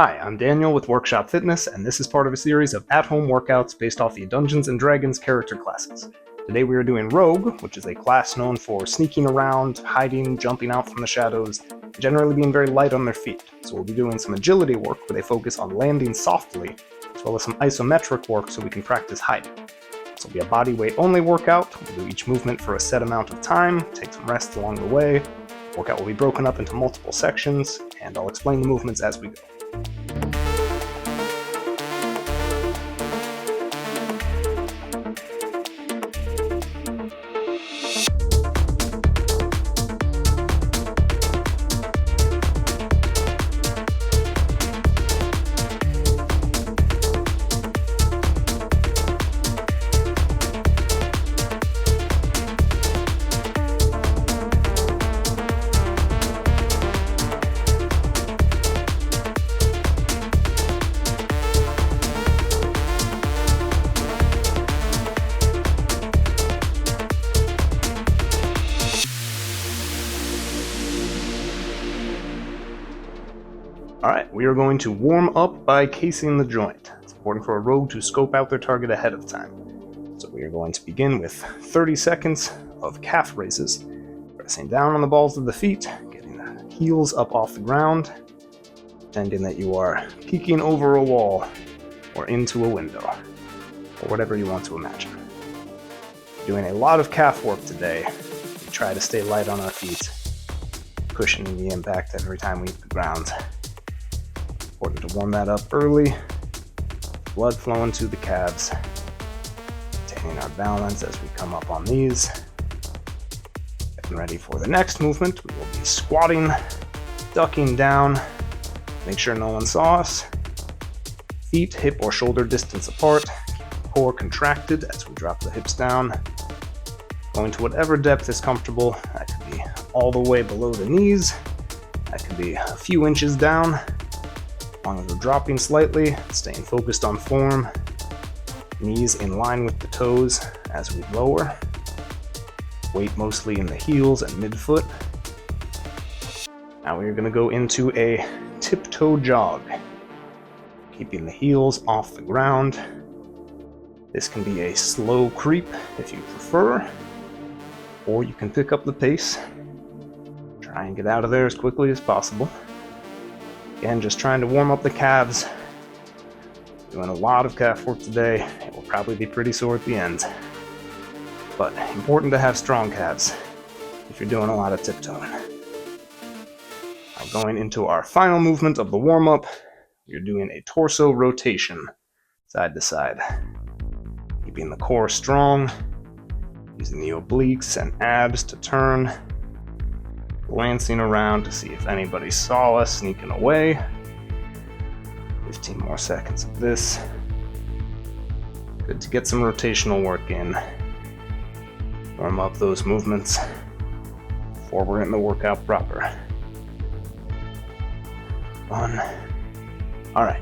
Hi, I'm Daniel with Workshop Fitness, and this is part of a series of at-home workouts based off the Dungeons & Dragons character classes. Today we are doing Rogue, which is a class known for sneaking around, hiding, jumping out from the shadows, generally being very light on their feet. So we'll be doing some agility work where they focus on landing softly, as well as some isometric work so we can practice hiding. This will be a body weight only workout. We'll do each movement for a set amount of time, take some rest along the way. The workout will be broken up into multiple sections, and I'll explain the movements as we go. Alright, we are going to warm up by casing the joint. It's important for a rogue to scope out their target ahead of time. So we are going to begin with 30 seconds of calf raises, pressing down on the balls of the feet, getting the heels up off the ground, pretending that you are peeking over a wall or into a window, or whatever you want to imagine. Doing a lot of calf work today. We try to stay light on our feet, cushioning the impact every time we hit the ground. Important to warm that up early, blood flowing to the calves, maintaining our balance as we come up on these. Getting ready for the next movement, we will be squatting, ducking down, make sure no one saw us. Feet hip or shoulder distance apart, keep the core contracted as we drop the hips down. Going to whatever depth is comfortable. That could be all the way below the knees, that could be a few inches down. As long as we're dropping slightly, staying focused on form, knees in line with the toes as we lower, weight mostly in the heels and midfoot. Now we're going to go into a tiptoe jog, keeping the heels off the ground. This can be a slow creep if you prefer, or you can pick up the pace. Try and get out of there as quickly as possible. Again, just trying to warm up the calves. Doing a lot of calf work today. It will probably be pretty sore at the end. But important to have strong calves if you're doing a lot of tiptoeing. Now going into our final movement of the warm-up, you're doing a torso rotation, side to side. Keeping the core strong, using the obliques and abs to turn. Glancing around to see if anybody saw us sneaking away. 15 more seconds of this. Good to get some rotational work in. Warm up those movements before we're in the workout proper. Alright.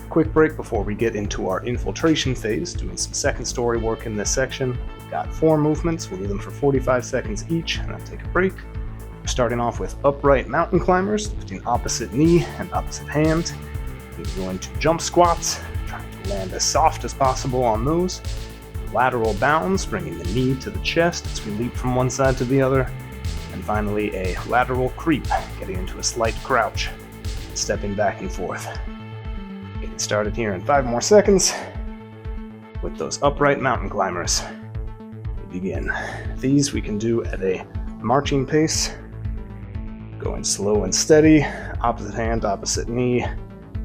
Quick break before we get into our infiltration phase, doing some second story work in this section. We've got 4 movements, we'll do them for 45 seconds each, and then take a break. We're starting off with upright mountain climbers, lifting opposite knee and opposite hand. We're going to jump squats, trying to land as soft as possible on those. Lateral bounds, bringing the knee to the chest as we leap from one side to the other. And finally, a lateral creep, getting into a slight crouch, stepping back and forth. Getting started here in 5 more seconds with those upright mountain climbers. We begin. These we can do at a marching pace, going slow and steady, opposite hand, opposite knee,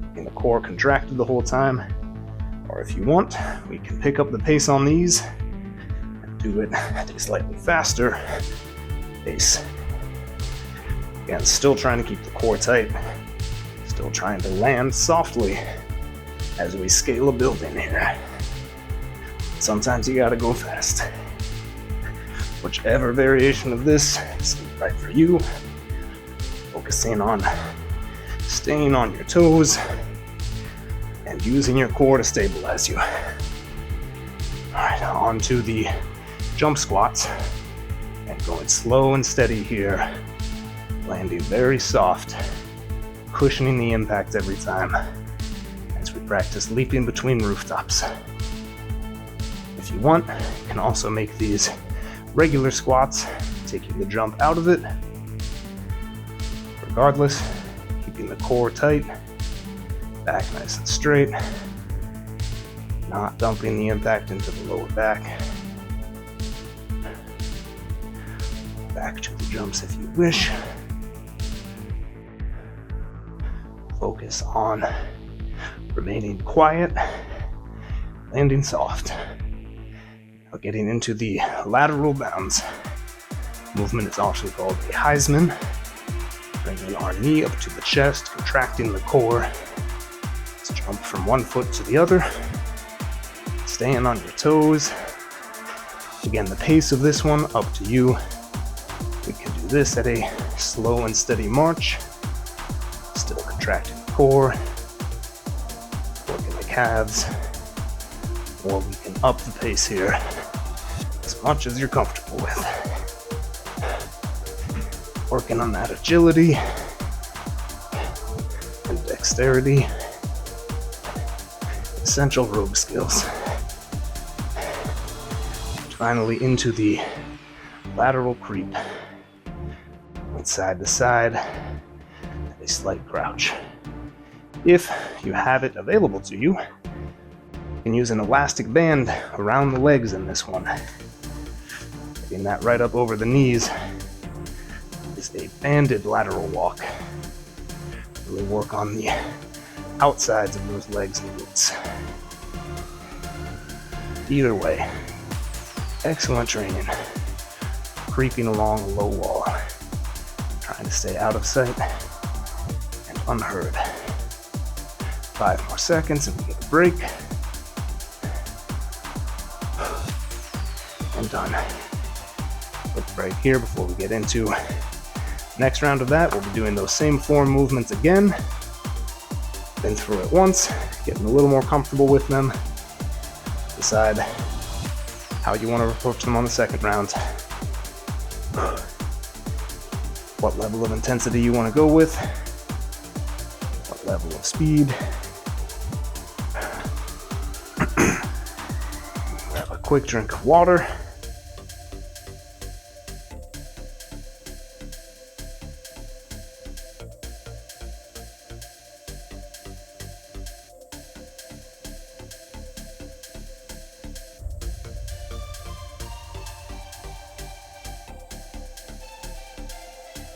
getting the core contracted the whole time. Or if you want, we can pick up the pace on these and do it at a slightly faster pace. Again, still trying to keep the core tight, still trying to land softly as we scale a building here. Sometimes you gotta go fast. Whichever variation of this is right for you, focusing on staying on your toes and using your core to stabilize you. Alright, on to the jump squats. And going slow and steady here, landing very soft, cushioning the impact every time as we practice leaping between rooftops. If you want, you can also make these regular squats, taking the jump out of it. Regardless, keeping the core tight, back nice and straight, not dumping the impact into the lower back. Back to the jumps if you wish. Focus on remaining quiet, landing soft. Now getting into the lateral bounds. Movement is also called a Heisman. Bringing our knee up to the chest, contracting the core. Let's jump from one foot to the other. Staying on your toes. Again, the pace of this one, up to you. We can do this at a slow and steady march. Still contracting the core. Working the calves. Or we can up the pace here as much as you're comfortable with. Working on that agility and dexterity. Essential rogue skills. Finally into the lateral creep. Went side to side at a slight crouch. If you have it available to you, you can use an elastic band around the legs in this one. Getting that right up over the knees is a banded lateral walk. Really work on the outsides of those legs and glutes. Either way, excellent training. Creeping along a low wall, trying to stay out of sight and unheard. 5 more seconds and we get a break. And done. Quick break here before we get into next round of that. We'll be doing those same 4 movements again. Been through it once, getting a little more comfortable with them. Decide how you want to approach them on the second round. What level of intensity you want to go with. What level of speed. Grab a quick drink of water.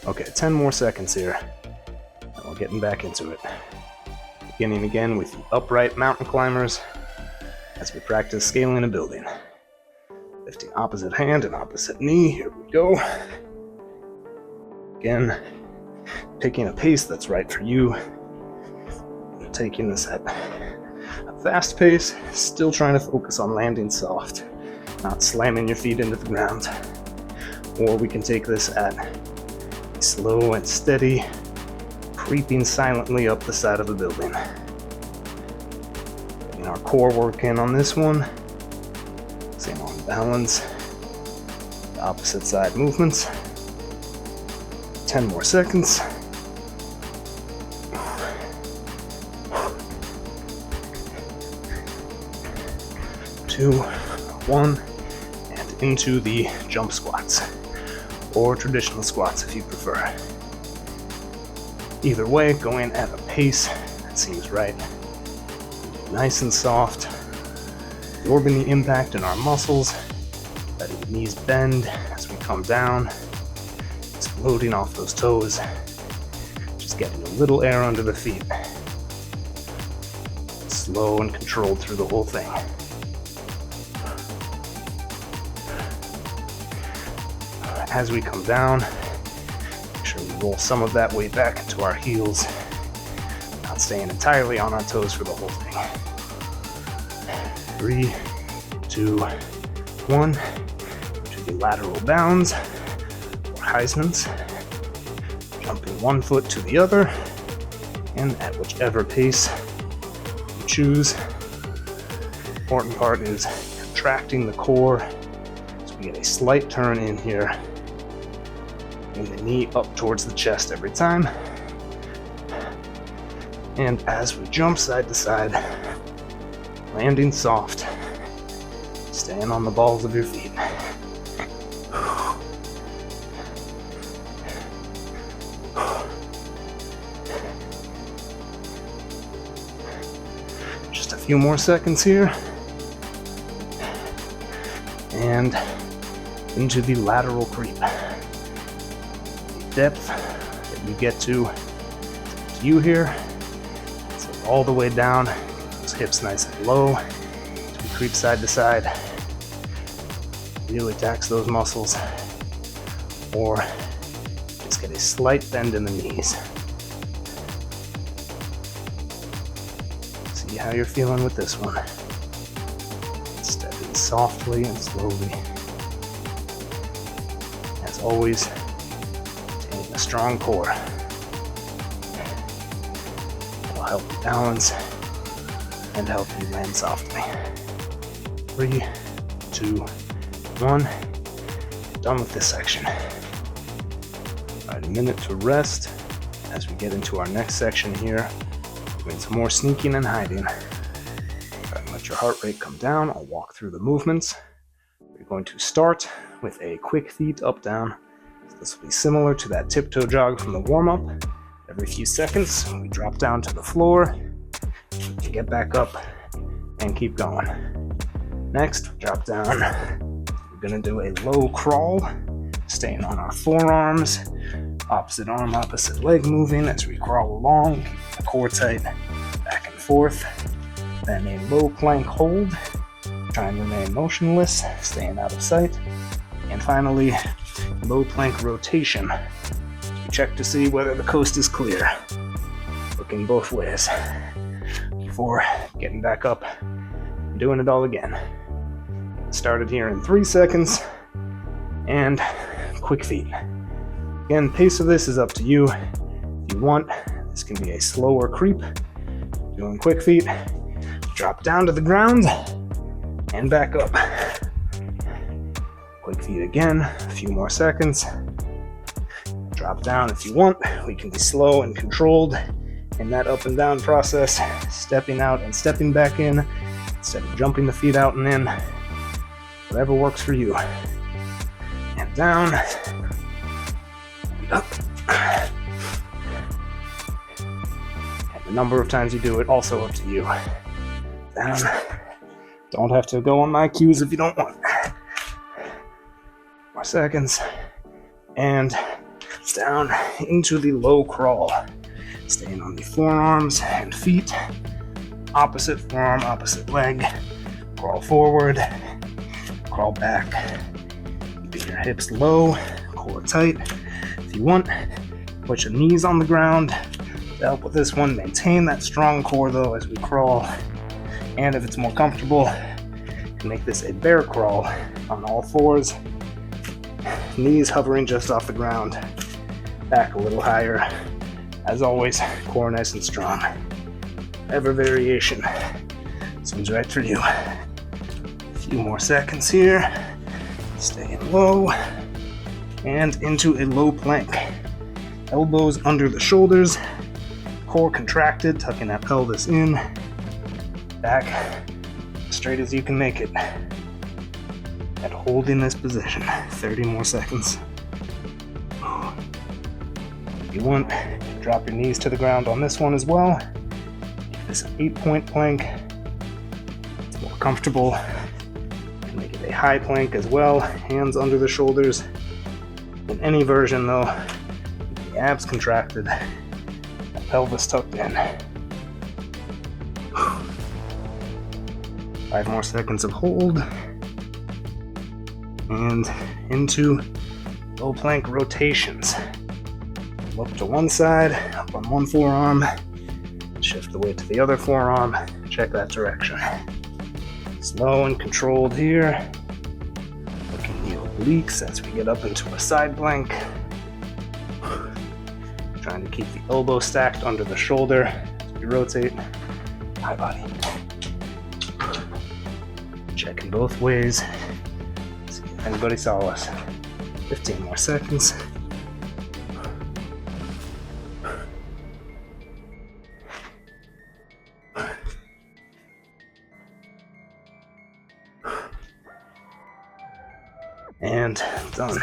Okay, 10 more seconds here, and we're getting back into it. Beginning again with the upright mountain climbers as we practice scaling a building. Lifting opposite hand and opposite knee, here we go. Again, picking a pace that's right for you. Taking this at a fast pace, still trying to focus on landing soft, not slamming your feet into the ground. Or we can take this at slow and steady, creeping silently up the side of the building. Getting our core work in on this one. Same on balance. The opposite side movements. 10 more seconds. 2, 1, and into the jump squats. Or traditional squats if you prefer. Either way, going at a pace that seems right. Nice and soft, absorbing the impact in our muscles, letting the knees bend as we come down, exploding off those toes, just getting a little air under the feet. Slow and controlled through the whole thing. As we come down, make sure we roll some of that weight back into our heels, not staying entirely on our toes for the whole thing. 3, 2, 1, to the lateral bounds, or Heismans, jumping one foot to the other, and at whichever pace you choose. The important part is contracting the core, so we get a slight turn in here. And the knee up towards the chest every time. And as we jump side to side, landing soft, staying on the balls of your feet. Just a few more seconds here. And into the lateral creep. The depth that you get to you here. So all the way down, those hips nice and low. As we creep side to side. Really tax those muscles. Or just get a slight bend in the knees. See how you're feeling with this one. Stepping softly and slowly. As always, taking a strong core. It'll help you balance and help you land softly. 3, 2, 1. Done with this section. Alright, a minute to rest as we get into our next section here. Doing some more sneaking and hiding. Let your heart rate come down. I'll walk through the movements. We're going to start with a quick feet up down. So this will be similar to that tiptoe jog from the warm-up. Every few seconds, we drop down to the floor, get back up, and keep going. Next, drop down. We're gonna do a low crawl, staying on our forearms, opposite arm, opposite leg moving as we crawl along, keep the core tight, back and forth. Then a low plank hold, try and remain motionless, staying out of sight. And finally, low plank rotation. We check to see whether the coast is clear. Looking both ways before getting back up and doing it all again. Started here in 3 seconds, and quick feet. Again, pace of this is up to you. If you want, this can be a slower creep. Doing quick feet. Drop down to the ground and back up. Quick feet again, a few more seconds. Drop down if you want. We can be slow and controlled in that up and down process, stepping out and stepping back in instead of jumping the feet out and in. Whatever works for you. And down and up. And the number of times you do it, also up to you. Down. Don't have to go on my cues if you don't want. More seconds. And down into the low crawl. Staying on the forearms and feet. Opposite forearm, opposite leg. Crawl forward. Crawl back. Keeping your hips low, core tight. If you want, put your knees on the ground. To help with this one, maintain that strong core though as we crawl. And if it's more comfortable, make this a bear crawl on all fours. Knees hovering just off the ground. Back a little higher. As always, core nice and strong. Whatever variation seems right for you. A few more seconds here. Staying low. And into a low plank. Elbows under the shoulders. Core contracted, tucking that pelvis in. Back straight as you can make it. And hold in this position. 30 more seconds. If you want, drop your knees to the ground on this one as well. Make this an 8-point plank. It's more comfortable. You can make it a high plank as well. Hands under the shoulders. In any version though, the abs contracted, the pelvis tucked in. 5 more seconds of hold. And into low plank rotations. Look to one side, up on one forearm, shift the weight to the other forearm, check that direction. Slow and controlled here. Looking the obliques as we get up into a side plank. Trying to keep the elbow stacked under the shoulder as we rotate. High body. Checking both ways. See if anybody saw us. 15 more seconds. And done.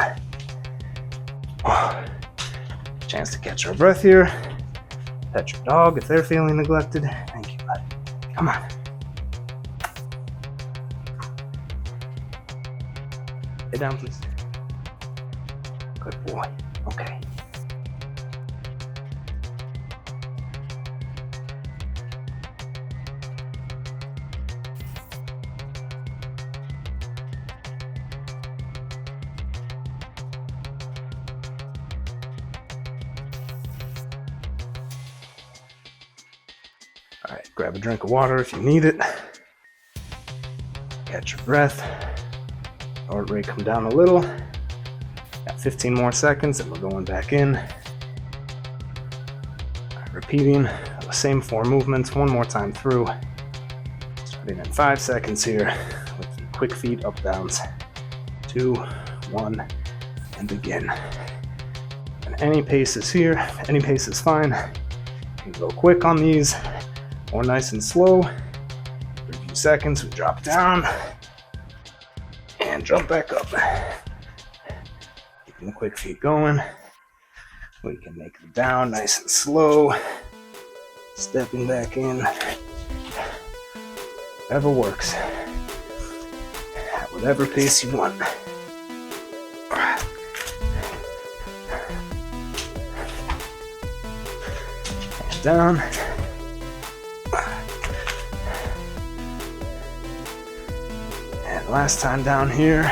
Chance to catch our breath here. Pet your dog if they're feeling neglected. Thank you, bud. Come on. Lay down, please. Good boy. Okay. All right, grab a drink of water if you need it. Catch your breath. Heart rate come down a little. Got 15 more seconds and we're going back in. All right, repeating the same 4 movements one more time through. Starting in 5 seconds here with the quick feet up downs. 2, 1, and begin. And any pace is here, any pace is fine. You can go quick on these or nice and slow. For a few seconds, we drop down and jump back up. Keeping the quick feet going. We can make them down nice and slow. Stepping back in. Whatever works. At whatever pace you want. And down. Last time down here,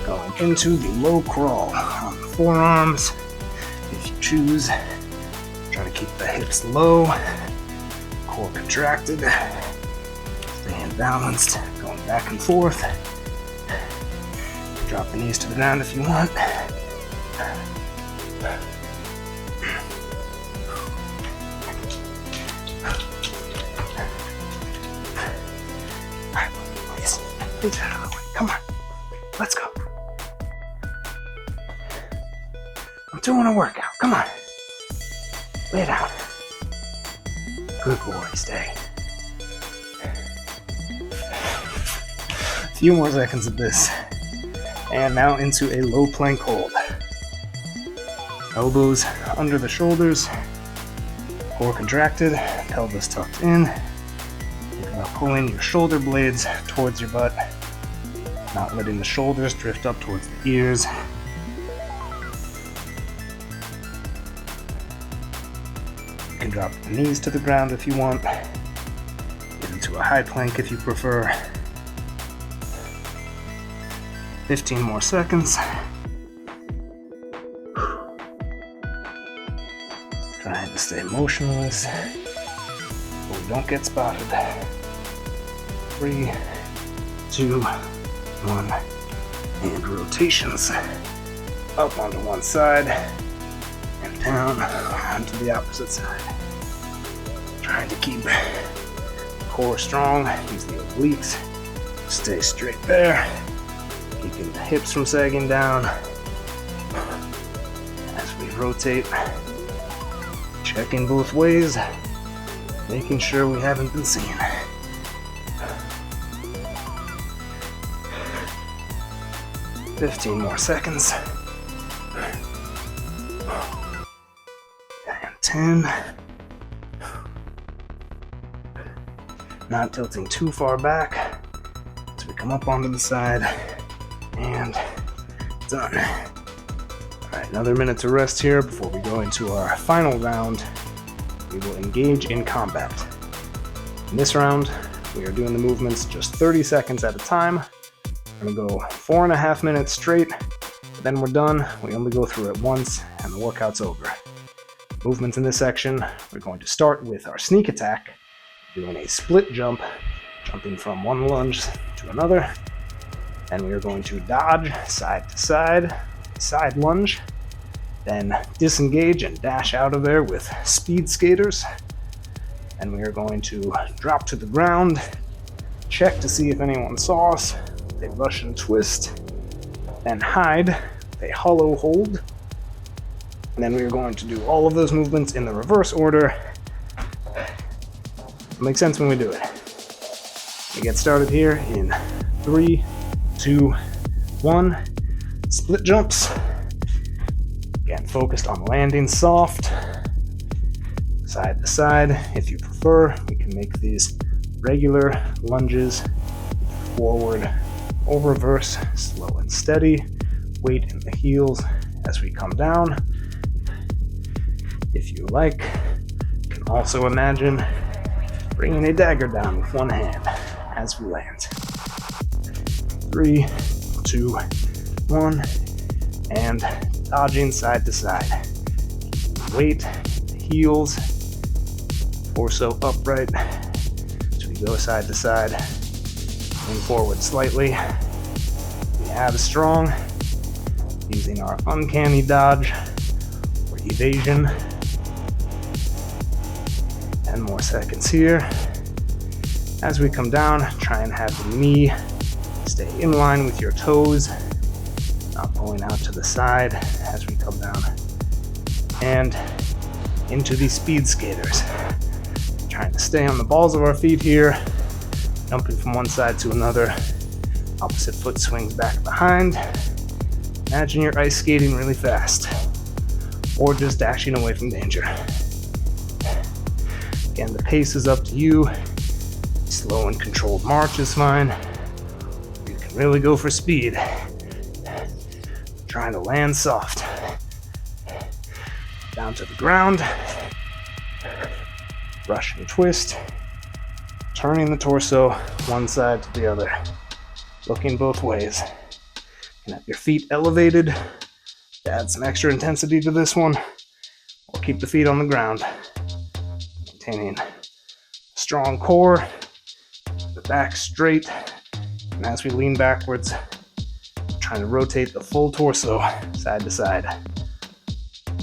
going into the low crawl on the forearms. If you choose, try to keep the hips low, core contracted, staying balanced, going back and forth. Drop the knees to the ground if you want. Please out of the way. Come on. Let's go. I'm doing a workout. Come on. Lay down. Good boy. Stay. A few more seconds of this. And now into a low plank hold. Elbows under the shoulders. Core contracted. Pelvis tucked in. Pulling your shoulder blades towards your butt, not letting the shoulders drift up towards the ears. You can drop the knees to the ground if you want. Get into a high plank if you prefer. 15 more seconds. Trying to stay motionless so we don't get spotted. 3, 2, 1, and rotations. Up onto one side, and down onto the opposite side. Trying to keep the core strong, use the obliques, stay straight there, keeping the hips from sagging down. As we rotate, checking both ways, making sure we haven't been seen. 15 more seconds. And 10. Not tilting too far back as we come up onto the side. And done. Alright, another minute to rest here before we go into our final round. We will engage in combat. In this round, we are doing the movements just 30 seconds at a time. We're gonna go 4.5 minutes straight, but then we're done. We only go through it once and the workout's over. Movements in this section, we're going to start with our sneak attack, doing a split jump, jumping from one lunge to another. And we are going to dodge side to side lunge, then disengage and dash out of there with speed skaters. And we are going to drop to the ground, check to see if anyone saw us, a Russian twist, then hide, a hollow hold. And then we are going to do all of those movements in the reverse order. It'll make sense when we do it. We get started here in 3, 2, 1. Split jumps. Again, focused on landing soft. Side to side, if you prefer. We can make these regular lunges, forward or reverse, slow and steady. Weight in the heels as we come down. If you like, you can also imagine bringing a dagger down with one hand as we land. 3, 2, 1, and dodging side to side. Weight, heels, torso upright as we go side to side. Lean forward slightly. We have strong, using our uncanny dodge or evasion. 10 more seconds here. As we come down, try and have the knee stay in line with your toes, not pulling out to the side as we come down. And into these speed skaters. Trying to stay on the balls of our feet here, jumping from one side to another. Opposite foot swings back behind. Imagine you're ice skating really fast, or just dashing away from danger. Again, the pace is up to you. Slow and controlled march is fine. You can really go for speed. Trying to land soft. Down to the ground. Russian twist. Turning the torso one side to the other. Looking both ways. And have your feet elevated to add some extra intensity to this one. Or keep the feet on the ground. Maintaining a strong core. The back straight. And as we lean backwards, trying to rotate the full torso side to side.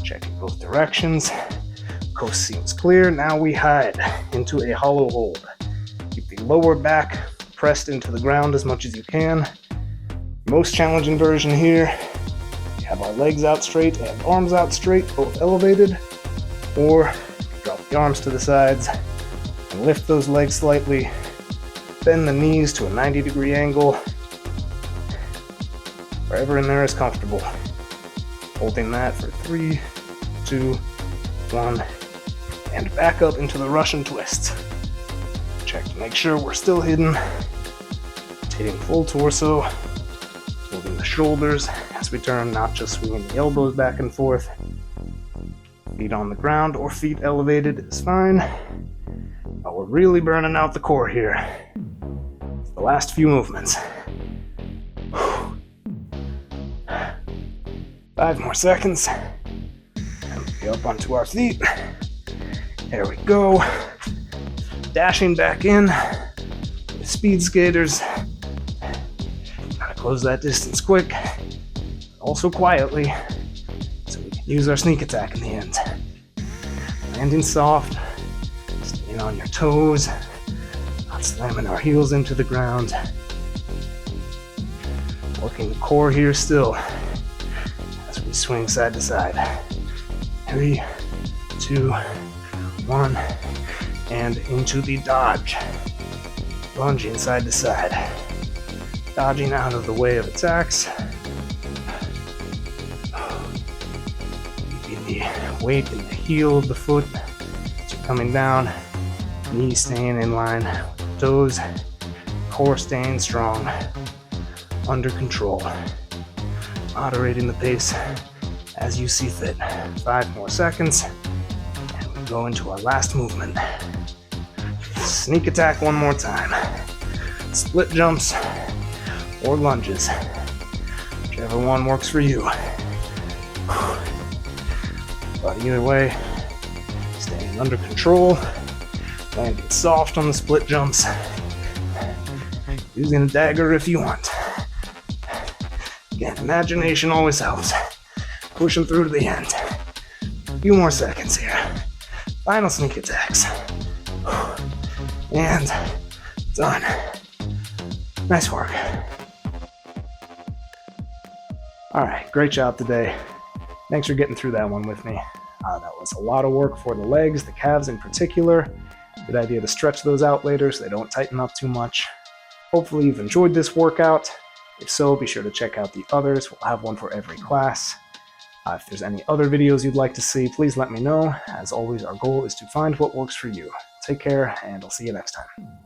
Checking both directions. Coast seems clear. Now we hide into a hollow hold. Keep the lower back pressed into the ground as much as you can. Most challenging version here, we have our legs out straight and arms out straight, both elevated, or drop the arms to the sides and lift those legs slightly. Bend the knees to a 90-degree angle. Wherever in there is comfortable. Holding that for 3, 2, 1, and back up into the Russian twist. Check to make sure we're still hidden. Rotating full torso, moving the shoulders as we turn, not just swinging the elbows back and forth. Feet on the ground or feet elevated is fine. But we're really burning out the core here. The last few movements. 5 more seconds. And we'll be up onto our feet. There we go. Dashing back in with speed skaters. Gotta close that distance quick. Also quietly, so we can use our sneak attack in the end. Landing soft, staying on your toes, not slamming our heels into the ground. Working the core here still as we swing side to side. 3, 2, 1, and into the dodge. Lunging side to side. Dodging out of the way of attacks. Keeping the weight in the heel of the foot as you're coming down. Knee staying in line with the toes. Core staying strong. Under control. Moderating the pace as you see fit. 5 more seconds. And we go into our last movement. Sneak attack one more time. Split jumps or lunges. Whichever one works for you. But either way, staying under control. Landing soft on the split jumps. Using a dagger if you want. Again, imagination always helps. Pushing through to the end. A few more seconds here. Final sneak attacks. And done. Nice work. Alright, great job today. Thanks for getting through that one with me. That was a lot of work for the legs, the calves in particular. Good idea to stretch those out later so they don't tighten up too much. Hopefully you've enjoyed this workout. If so, be sure to check out the others. We'll have one for every class. If there's any other videos you'd like to see, please let me know. As always, our goal is to find what works for you. Take care, and I'll see you next time.